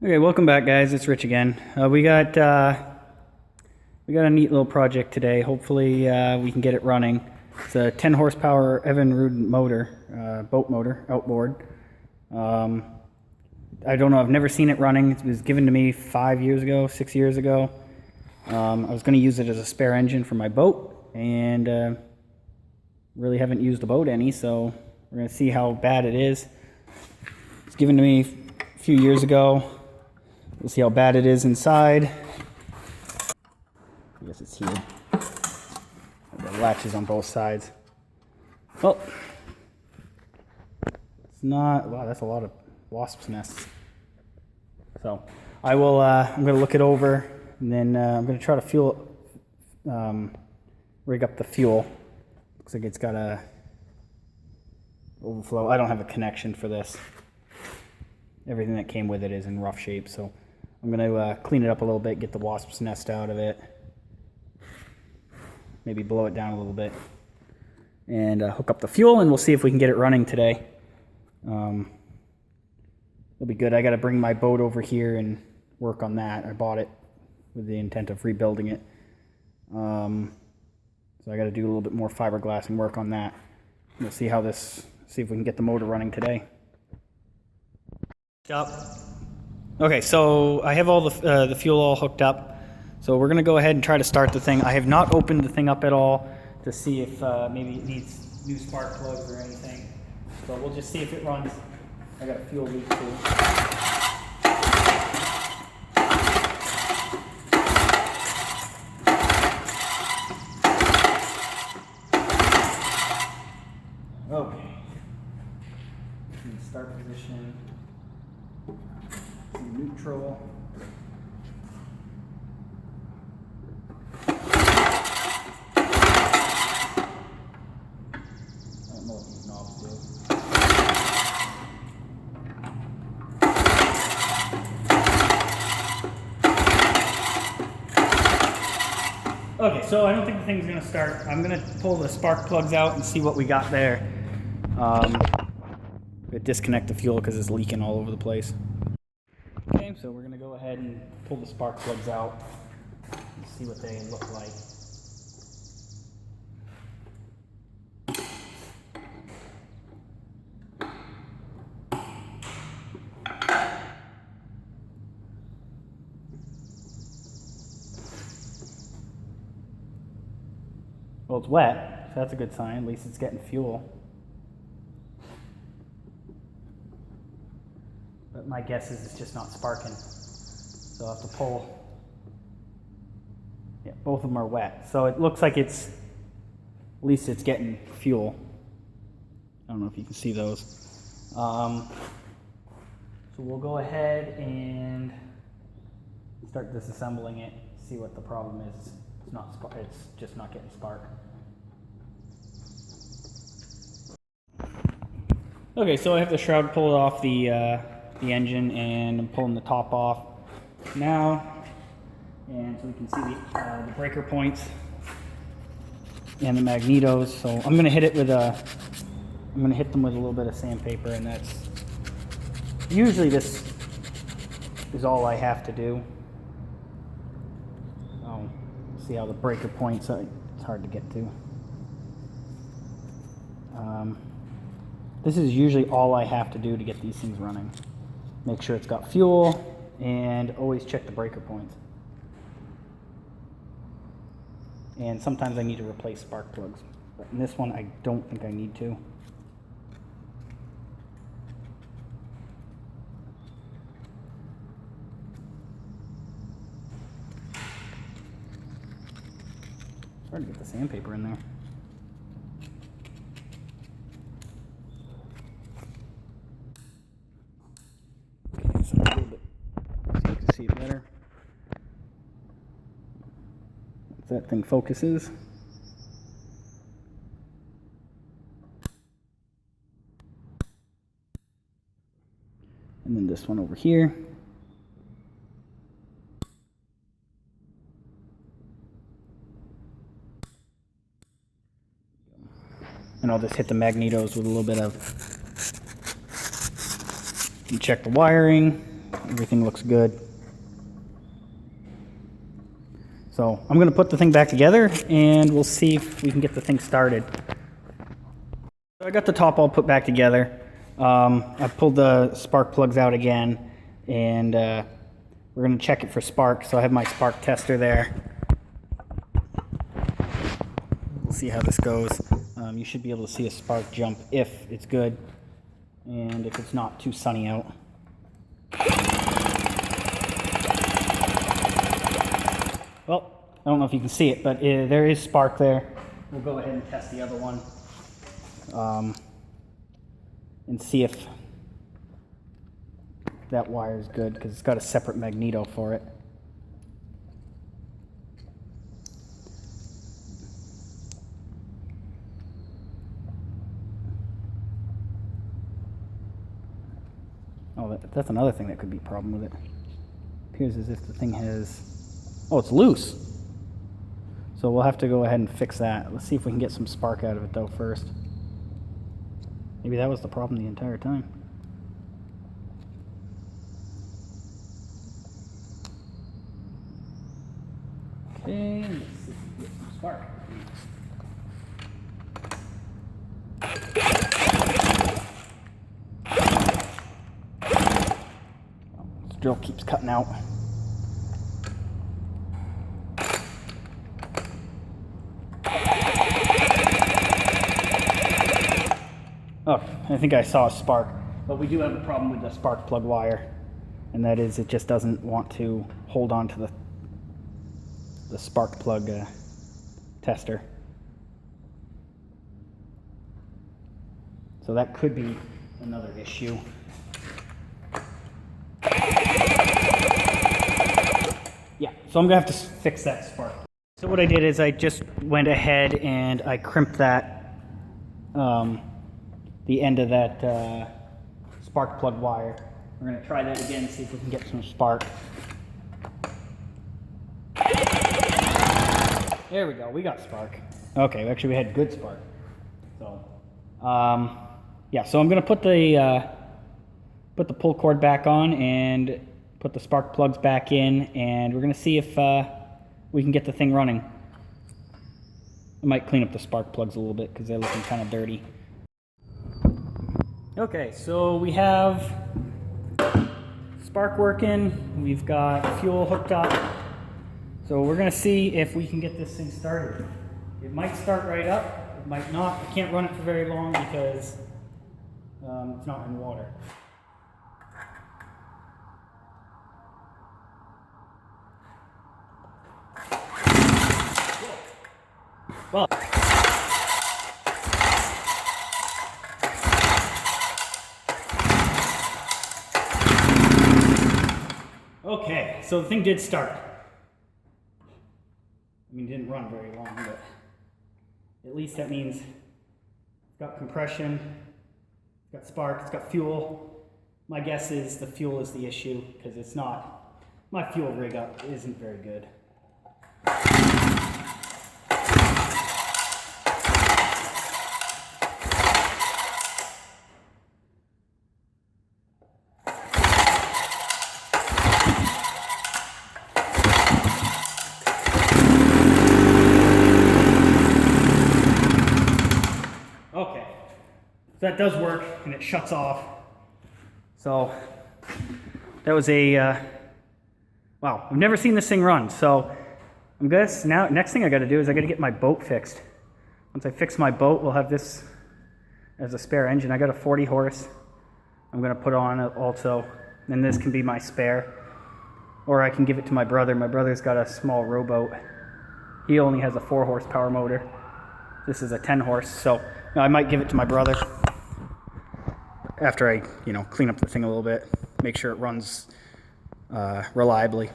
Okay, welcome back, guys. It's Rich again. We got a neat little project today. Hopefully, we can get it running. It's a 10 horsepower EVINRUDE motor, boat motor, outboard. I don't know. I've never seen it running. It was given to me 6 years ago. I was going to use it as a spare engine for my boat, and really haven't used the boat any. So we're going to see how bad it is. It's given to me a few years ago. We'll see how bad it is inside. I guess it's here. The latches on both sides. Well, it's not. Wow, that's a lot of wasps' nests. So I will. I'm going to look it over, and then I'm going to try to rig up the fuel. Looks like it's got a overflow. I don't have a connection for this. Everything that came with it is in rough shape, so I'm going to clean it up a little bit, get the wasp's nest out of it, maybe blow it down a little bit, and hook up the fuel, and we'll see if we can get it running today. It'll be good. I got to bring my boat over here and work on that. I bought it with the intent of rebuilding it, so I got to do a little bit more fiberglass and work on that. We'll see how see if we can get the motor running today. Okay, so I have all the fuel all hooked up. So we're gonna go ahead and try to start the thing. I have not opened the thing up at all to see if maybe it needs new spark plugs or anything. So we'll just see if it runs. I got a fuel leak too. Okay. Start position. Neutral. I don't know what these knobs do. Okay, so I don't think the thing's going to start. I'm going to pull the spark plugs out and see what we got there. Disconnect the fuel because it's leaking all over the place. Okay, so we're going to go ahead and pull the spark plugs out and see what they look like. Well, it's wet, so that's a good sign. At least it's getting fuel. But my guess is it's just not sparking. So I'll have to pull. Yeah, both of them are wet. So it looks like at least it's getting fuel. I don't know if you can see those. So we'll go ahead and start disassembling it, see what the problem is. It's just not getting spark. Okay, so I have the shroud pulled off the engine, and I'm pulling the top off now, and so we can see the breaker points and the magnetos. So I'm going to hit them with a little bit of sandpaper, and that's usually this is all I have to do. See how the breaker points are. It's hard to get to. This is usually all I have to do to get these things running. Make sure it's got fuel, and always check the breaker points. And sometimes I need to replace spark plugs, but in this one I don't think I need to. It's hard to get the sandpaper in there. Okay, so a little bit so you can see it better. Once that thing focuses. And then this one over here. And I'll just hit the magnetos with a little bit of, and check the wiring, Everything looks good. So I'm going to put the thing back together and we'll see if we can get the thing started. So I got the top all put back together. I pulled the spark plugs out again, and we're going to check it for spark. So I have my spark tester there. We'll see how this goes. You should be able to see a spark jump if it's good and if it's not too sunny out. Well, I don't know if you can see it, but there is spark there. We'll go ahead and test the other one and see if that wire is good, because it's got a separate magneto for it. Oh, that's another thing that could be a problem with it. Appears as if the thing has... Oh, it's loose. So we'll have to go ahead and fix that. Let's see if we can get some spark out of it though first. Maybe that was the problem the entire time. Okay, let's see if we can get some spark. This drill keeps cutting out. Oh, I think I saw a spark, but we do have a problem with the spark plug wire, and that is it just doesn't want to hold on to the spark plug tester. So that could be another issue. Yeah, so I'm gonna have to fix that spark. So what I did is I just went ahead and I crimped that the end of that spark plug wire. We're going to try that again, see if we can get some spark. There we go, we got spark. Okay, actually we had good spark. So, yeah, so I'm going to put the pull cord back on and put the spark plugs back in, and we're going to see if we can get the thing running. I might clean up the spark plugs a little bit because they're looking kind of dirty. Okay, so we have spark working, we've got fuel hooked up, so we're going to see if we can get this thing started. It might start right up, it might not. I can't run it for very long because it's not in water. Well, okay, so the thing did start. I mean, it didn't run very long, but at least that means it's got compression, it's got spark, it's got fuel. My guess is the fuel is the issue because it's not, my fuel rig up isn't very good. Okay, so that does work and it shuts off. So that was a, wow, I've never seen this thing run. So I'm guess now, next thing I gotta do is I gotta get my boat fixed. Once I fix my boat, we'll have this as a spare engine. I got a 40 horse. I'm gonna put on it also, and this can be my spare. Or I can give it to my brother. My brother's got a small rowboat. He only has a 4 horsepower motor. This is a 10 horse, so I might give it to my brother after I, clean up the thing a little bit, make sure it runs reliably.